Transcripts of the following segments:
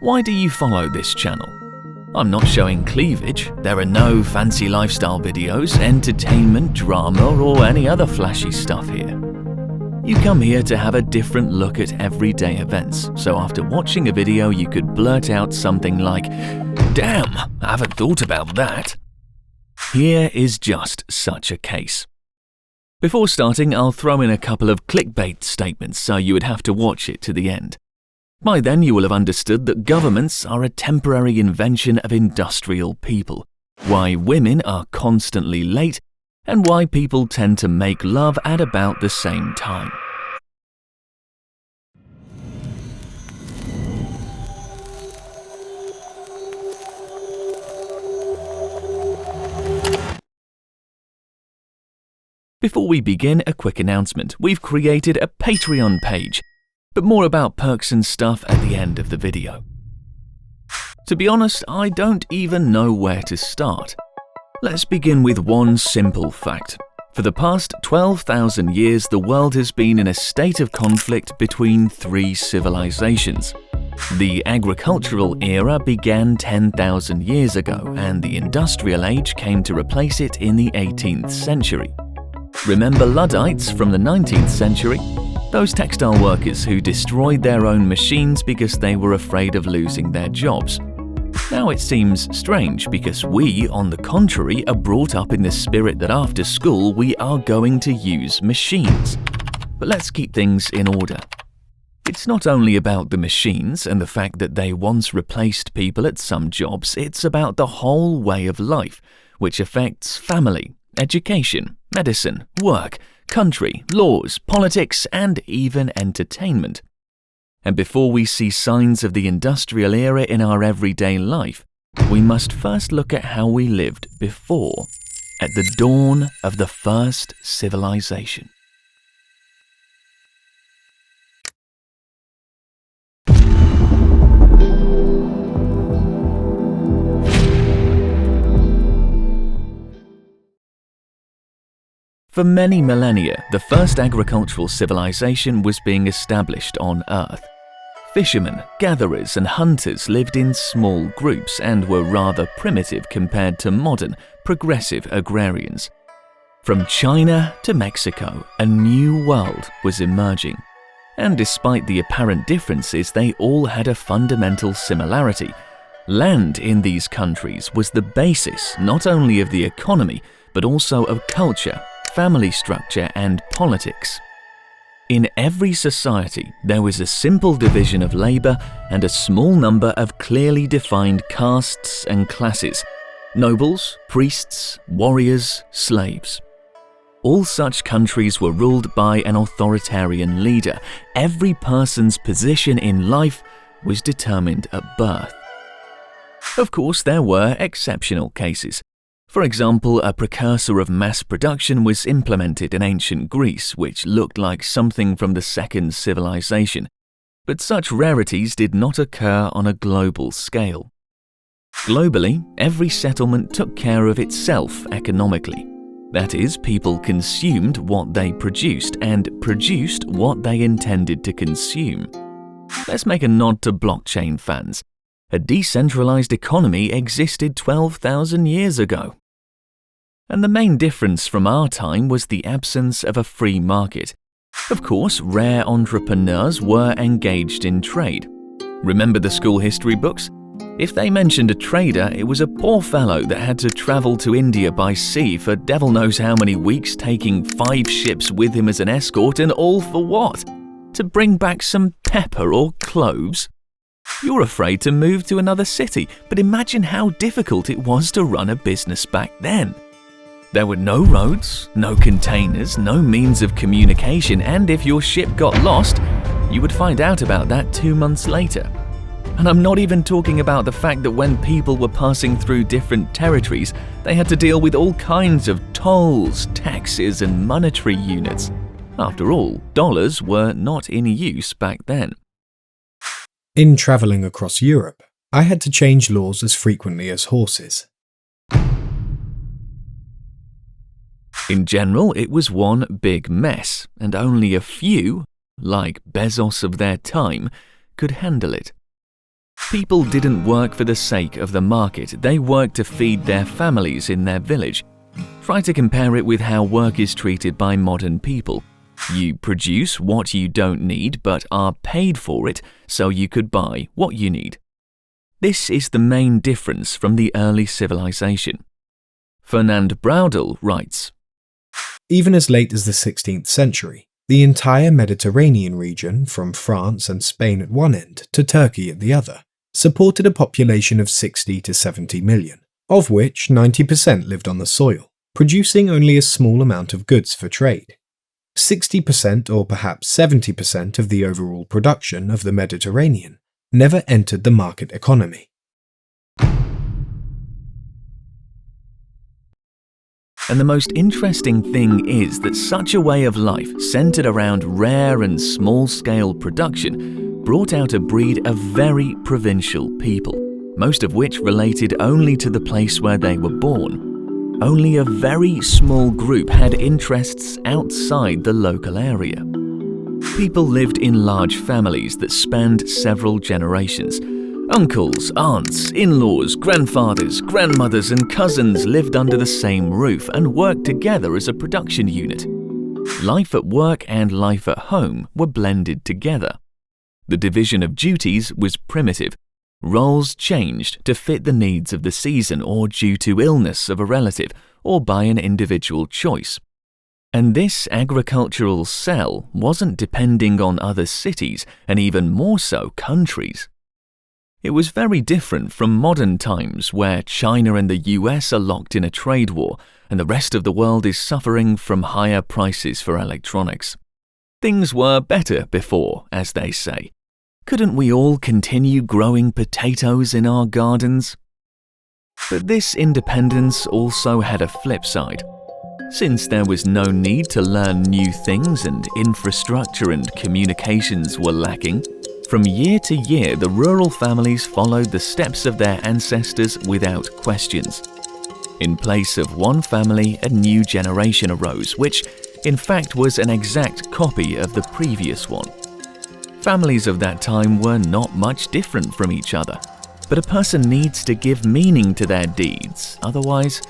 Why do you follow this channel? I'm not showing cleavage, there are no fancy lifestyle videos, entertainment, drama, or any other flashy stuff here. You come here to have a different look at everyday events, so after watching a video you could blurt out something like, "Damn, I haven't thought about that." Here is just such a case. Before starting, I'll throw in a couple of clickbait statements so you would have to watch it to the end. By then you will have understood that governments are a temporary invention of industrial people, why women are constantly late, and why people tend to make love at about the same time. Before we begin, a quick announcement. We've created a Patreon page, but more about perks and stuff at the end of the video. To be honest, I don't even know where to start. Let's begin with one simple fact. For the past 12,000 years, the world has been in a state of conflict between three civilizations. The agricultural era began 10,000 years ago, and the industrial age came to replace it in the 18th century. Remember Luddites from the 19th century? Those textile workers who destroyed their own machines because they were afraid of losing their jobs. Now it seems strange because we, on the contrary, are brought up in the spirit that after school we are going to use machines. But let's keep things in order. It's not only about the machines and the fact that they once replaced people at some jobs, it's about the whole way of life, which affects family, education, medicine, work, country, laws, politics, and even entertainment. And before we see signs of the industrial era in our everyday life, we must first look at how we lived before, at the dawn of the first civilization. For many millennia, the first agricultural civilization was being established on Earth. Fishermen, gatherers, and hunters lived in small groups and were rather primitive compared to modern, progressive agrarians. From China to Mexico, a new world was emerging. And despite the apparent differences, they all had a fundamental similarity. Land in these countries was the basis not only of the economy, but also of culture, family structure, and politics. In every society, there was a simple division of labor and a small number of clearly defined castes and classes: nobles, priests, warriors, slaves. All such countries were ruled by an authoritarian leader. Every person's position in life was determined at birth. Of course, there were exceptional cases. For example, a precursor of mass production was implemented in ancient Greece, which looked like something from the second civilization. But such rarities did not occur on a global scale. Globally, every settlement took care of itself economically. That is, people consumed what they produced and produced what they intended to consume. Let's make a nod to blockchain fans. A decentralized economy existed 12,000 years ago. And the main difference from our time was the absence of a free market. Of course, rare entrepreneurs were engaged in trade. Remember the school history books? If they mentioned a trader, it was a poor fellow that had to travel to India by sea for devil knows how many weeks, taking 5 ships with him as an escort, and all for what? To bring back some pepper or cloves? You're afraid to move to another city, but imagine how difficult it was to run a business back then. There were no roads, no containers, no means of communication, and if your ship got lost, you would find out about that 2 months later. And I'm not even talking about the fact that when people were passing through different territories, they had to deal with all kinds of tolls, taxes, and monetary units. After all, dollars were not in use back then. In travelling across Europe, I had to change laws as frequently as horses. In general, it was one big mess, and only a few, like Bezos of their time, could handle it. People didn't work for the sake of the market, they worked to feed their families in their village. Try to compare it with how work is treated by modern people. You produce what you don't need but are paid for it so you could buy what you need. This is the main difference from the early civilization. Fernand Braudel writes, Even as late as the 16th century, the entire Mediterranean region, from France and Spain at one end to Turkey at the other, supported a population of 60 to 70 million, of which 90% lived on the soil, producing only a small amount of goods for trade. 60% or perhaps 70% of the overall production of the Mediterranean never entered the market economy. And the most interesting thing is that such a way of life, centered around rare and small-scale production, brought out a breed of very provincial people, most of which related only to the place where they were born. Only a very small group had interests outside the local area. People lived in large families that spanned several generations. Uncles, aunts, in-laws, grandfathers, grandmothers and cousins lived under the same roof and worked together as a production unit. Life at work and life at home were blended together. The division of duties was primitive. Roles changed to fit the needs of the season or due to illness of a relative or by an individual choice. And this agricultural cell wasn't depending on other cities and even more so countries. It was very different from modern times where China and the US are locked in a trade war and the rest of the world is suffering from higher prices for electronics. Things were better before, as they say. Couldn't we all continue growing potatoes in our gardens? But this independence also had a flip side. Since there was no need to learn new things and infrastructure and communications were lacking, from year to year the rural families followed the steps of their ancestors without questions. In place of one family, a new generation arose, which in fact was an exact copy of the previous one. Families of that time were not much different from each other, but a person needs to give meaning to their deeds, otherwise,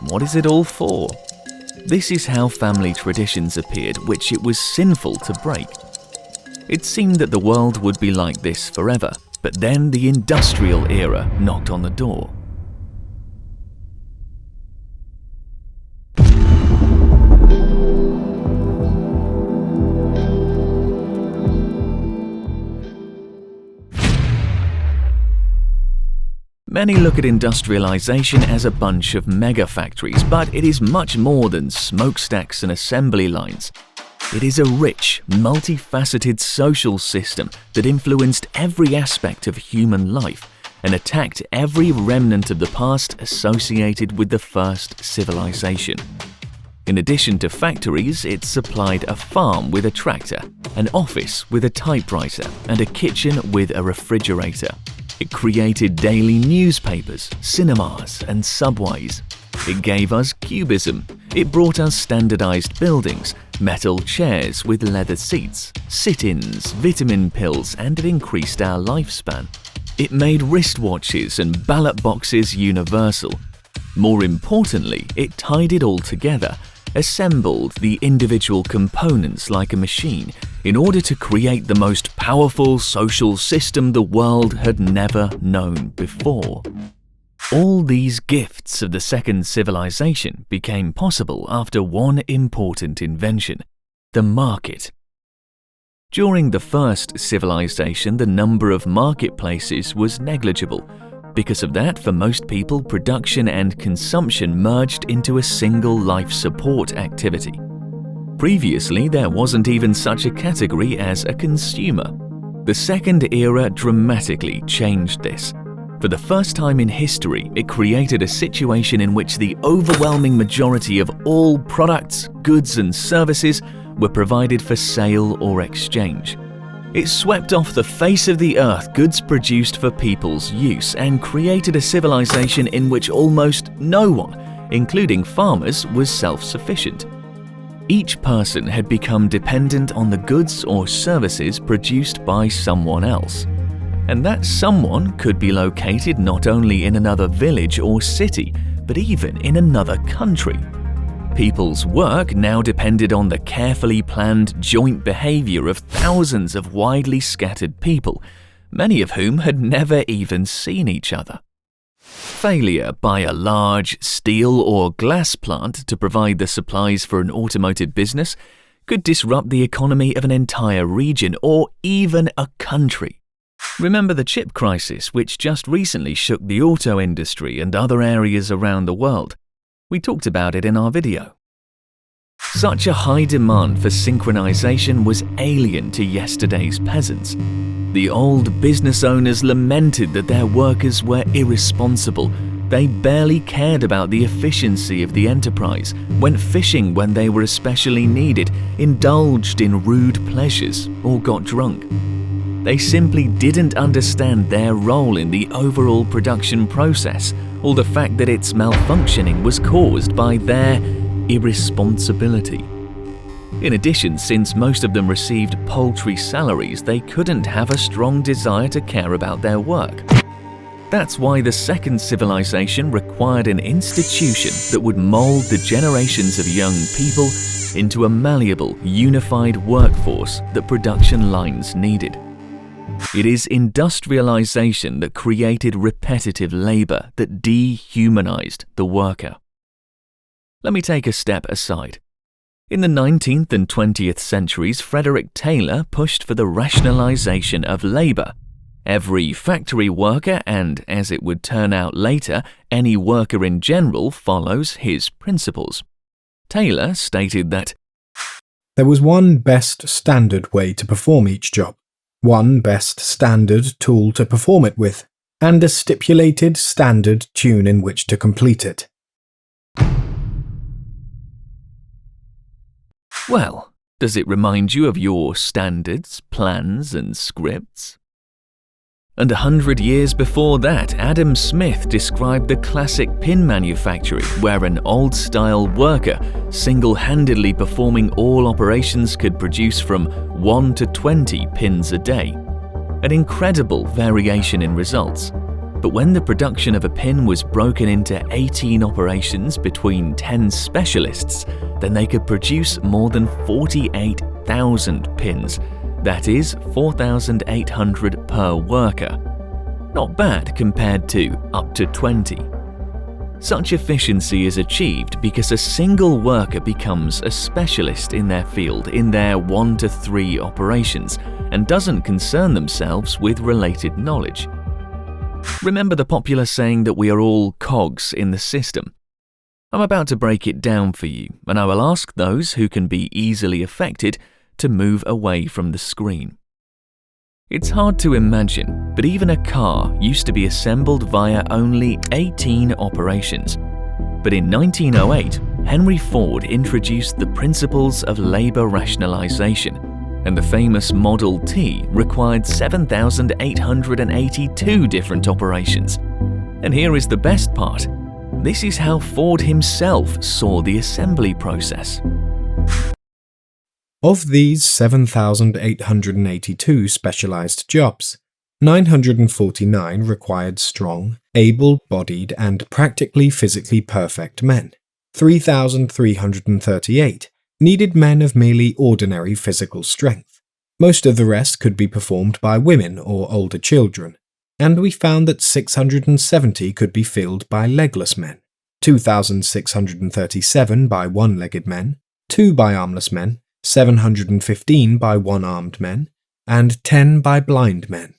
what is it all for? This is how family traditions appeared, which it was sinful to break. It seemed that the world would be like this forever, but then the industrial era knocked on the door. Many look at industrialization as a bunch of mega factories, but it is much more than smokestacks and assembly lines. It is a rich, multifaceted social system that influenced every aspect of human life and attacked every remnant of the past associated with the first civilization. In addition to factories, it supplied a farm with a tractor, an office with a typewriter, and a kitchen with a refrigerator. It created daily newspapers, cinemas, and subways. It gave us cubism. It brought us standardized buildings, metal chairs with leather seats, sit-ins, vitamin pills, and it increased our lifespan. It made wristwatches and ballot boxes universal. More importantly, it tied it all together, assembled the individual components like a machine in order to create the most powerful social system the world had never known before. All these gifts of the second civilization became possible after one important invention: the market. During the first civilization, the number of marketplaces was negligible. Because of that, for most people, production and consumption merged into a single life support activity. Previously, there wasn't even such a category as a consumer. The second era dramatically changed this. For the first time in history, it created a situation in which the overwhelming majority of all products, goods, and services were provided for sale or exchange. It swept off the face of the earth goods produced for people's use and created a civilization in which almost no one, including farmers, was self-sufficient. Each person had become dependent on the goods or services produced by someone else. And that someone could be located not only in another village or city, but even in another country. People's work now depended on the carefully planned joint behavior of thousands of widely scattered people, many of whom had never even seen each other. Failure by a large steel or glass plant to provide the supplies for an automotive business could disrupt the economy of an entire region or even a country. Remember the chip crisis, which just recently shook the auto industry and other areas around the world? We talked about it in our video. Such a high demand for synchronization was alien to yesterday's peasants. The old business owners lamented that their workers were irresponsible. They barely cared about the efficiency of the enterprise, went fishing when they were especially needed, indulged in rude pleasures, or got drunk. They simply didn't understand their role in the overall production process, or the fact that its malfunctioning was caused by their irresponsibility. In addition, since most of them received paltry salaries, they couldn't have a strong desire to care about their work. That's why the second civilization required an institution that would mold the generations of young people into a malleable, unified workforce that production lines needed. It is industrialization that created repetitive labor that dehumanized the worker. Let me take a step aside. In the 19th and 20th centuries, Frederick Taylor pushed for the rationalization of labor. Every factory worker, and as it would turn out later, any worker in general, follows his principles. Taylor stated that there was one best standard way to perform each job, one best standard tool to perform it with, and a stipulated standard tune in which to complete it. Well, does it remind you of your standards, plans, and scripts? And 100 years before that, Adam Smith described the classic pin manufacturing, where an old-style worker, single-handedly performing all operations, could produce from 1 to 20 pins a day. An incredible variation in results. But when the production of a pin was broken into 18 operations between 10 specialists, then they could produce more than 48,000 pins. That is 4,800 per worker. Not bad compared to up to 20. Such efficiency is achieved because a single worker becomes a specialist in their field in their 1 to 3 operations and doesn't concern themselves with related knowledge. Remember the popular saying that we are all cogs in the system? I'm about to break it down for you, and I will ask those who can be easily affected to move away from the screen. It's hard to imagine, but even a car used to be assembled via only 18 operations. But in 1908, Henry Ford introduced the principles of labor rationalization, and the famous Model T required 7,882 different operations. And here is the best part. This is how Ford himself saw the assembly process. Of these 7,882 specialized jobs, 949 required strong, able-bodied and practically physically perfect men. 3,338 needed men of merely ordinary physical strength. Most of the rest could be performed by women or older children, and we found that 670 could be filled by legless men, 2,637 by one-legged men, 2 by armless men, 715 by one-armed men, and 10 by blind men.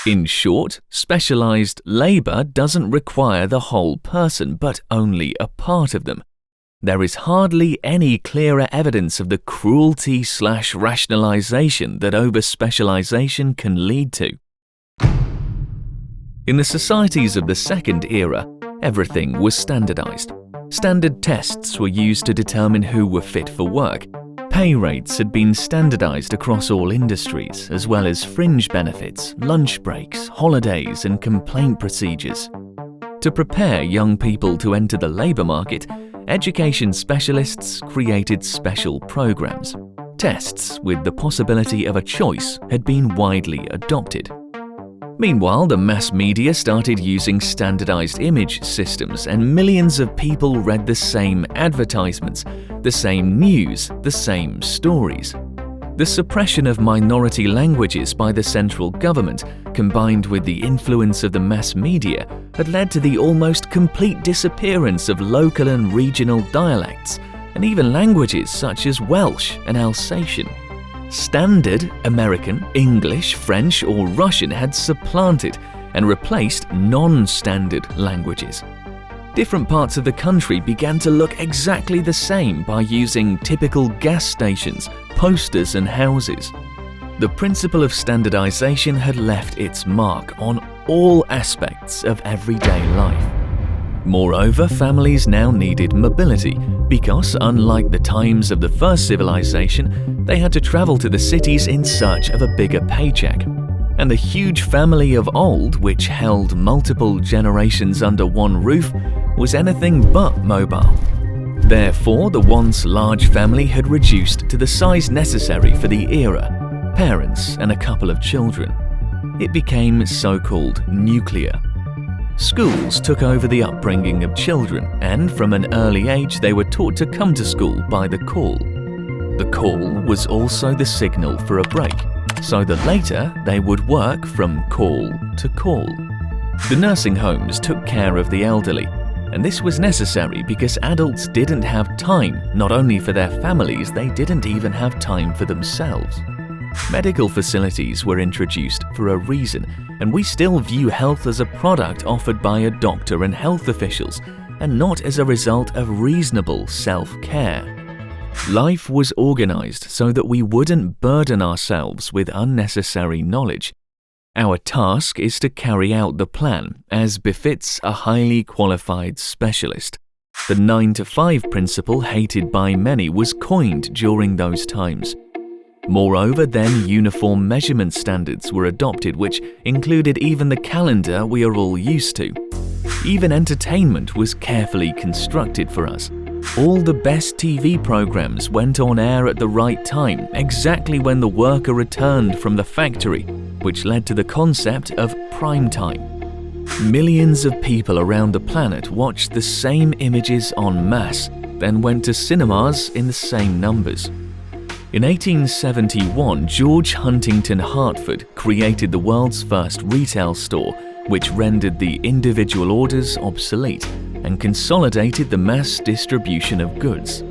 In short, specialized labor doesn't require the whole person, but only a part of them. There is hardly any clearer evidence of the cruelty/rationalization that over-specialization can lead to. In the societies of the Second Era, everything was standardized. Standard tests were used to determine who were fit for work. Pay rates had been standardized across all industries, as well as fringe benefits, lunch breaks, holidays, and complaint procedures. To prepare young people to enter the labor market, education specialists created special programs. Tests with the possibility of a choice had been widely adopted. Meanwhile, the mass media started using standardized image systems, and millions of people read the same advertisements, the same news, the same stories. The suppression of minority languages by the central government, combined with the influence of the mass media, had led to the almost complete disappearance of local and regional dialects, and even languages such as Welsh and Alsatian. Standard American, English, French, or Russian had supplanted and replaced non-standard languages. Different parts of the country began to look exactly the same by using typical gas stations, posters, and houses. The principle of standardization had left its mark on all aspects of everyday life. Moreover, families now needed mobility because, unlike the times of the first civilization, they had to travel to the cities in search of a bigger paycheck. And the huge family of old, which held multiple generations under one roof, was anything but mobile. Therefore, the once large family had reduced to the size necessary for the era: parents and a couple of children. It became so-called nuclear. Schools took over the upbringing of children, and from an early age they were taught to come to school by the call. The call was also the signal for a break, so that later they would work from call to call. The nursing homes took care of the elderly, and this was necessary because adults didn't have time not only for their families, they didn't even have time for themselves. Medical facilities were introduced for a reason, and we still view health as a product offered by a doctor and health officials, and not as a result of reasonable self-care. Life was organized so that we wouldn't burden ourselves with unnecessary knowledge. Our task is to carry out the plan as befits a highly qualified specialist. The 9-to-5 principle, hated by many, was coined during those times. Moreover, then uniform measurement standards were adopted, which included even the calendar we are all used to. Even entertainment was carefully constructed for us. All the best TV programs went on air at the right time, exactly when the worker returned from the factory, which led to the concept of prime time. Millions of people around the planet watched the same images en masse, then went to cinemas in the same numbers. In 1871, George Huntington Hartford created the world's first retail store, which rendered the individual orders obsolete and consolidated the mass distribution of goods.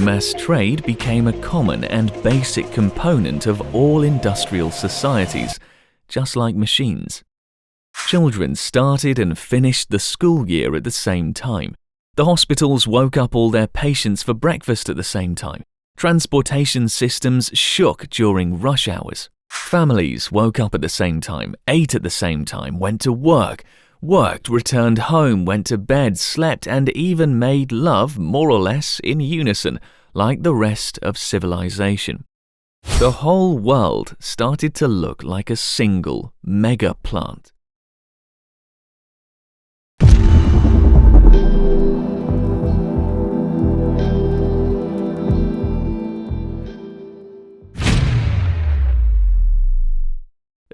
Mass trade became a common and basic component of all industrial societies, just like machines. Children started and finished the school year at the same time. The hospitals woke up all their patients for breakfast at the same time. Transportation systems shook during rush hours. Families woke up at the same time, ate at the same time, went to work, worked, returned home, went to bed, slept, and even made love more or less in unison, like the rest of civilization. The whole world started to look like a single mega plant.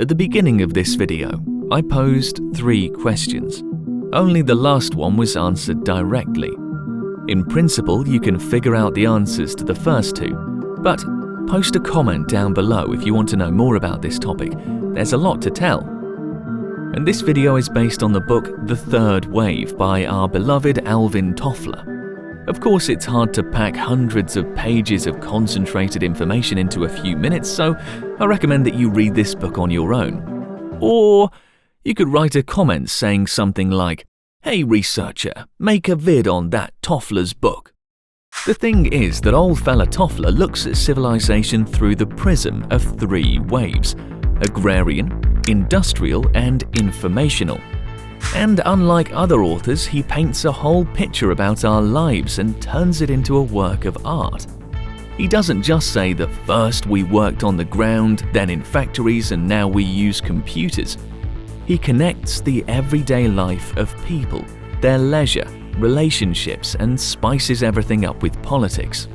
At the beginning of this video, I posed 3 questions. Only the last one was answered directly. In principle, you can figure out the answers to the first 2, but post a comment down below if you want to know more about this topic. There's a lot to tell. And this video is based on the book The Third Wave by our beloved Alvin Toffler. Of course, it's hard to pack hundreds of pages of concentrated information into a few minutes, so I recommend that you read this book on your own. Or you could write a comment saying something like, "Hey researcher, make a vid on that Toffler's book." The thing is that old fella Toffler looks at civilization through the prism of 3 waves: agrarian, industrial, and informational. And unlike other authors, he paints a whole picture about our lives and turns it into a work of art. He doesn't just say that first we worked on the ground, then in factories, and now we use computers. He connects the everyday life of people, their leisure, relationships, and spices everything up with politics.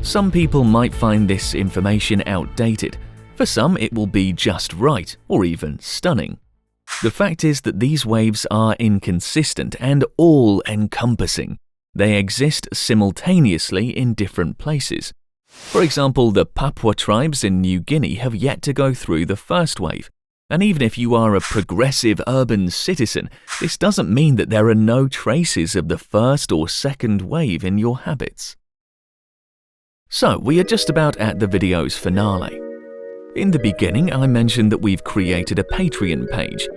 Some people might find this information outdated. For some, it will be just right or even stunning. The fact is that these waves are inconsistent and all-encompassing. They exist simultaneously in different places. For example, the Papua tribes in New Guinea have yet to go through the first wave. And even if you are a progressive urban citizen, this doesn't mean that there are no traces of the first or second wave in your habits. So, we are just about at the video's finale. In the beginning, I mentioned that we've created a Patreon page.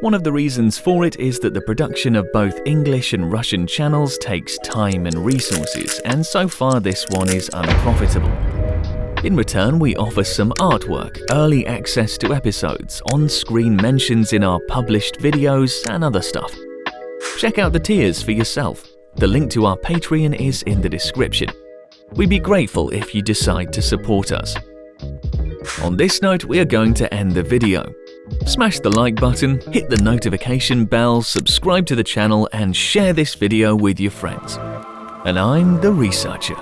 One of the reasons for it is that the production of both English and Russian channels takes time and resources, and so far this one is unprofitable. In return, we offer some artwork, early access to episodes, on-screen mentions in our published videos, and other stuff. Check out the tiers for yourself. The link to our Patreon is in the description. We'd be grateful if you decide to support us. On this note, we are going to end the video. Smash the like button, hit the notification bell, subscribe to the channel, and share this video with your friends. And I'm the Researcher.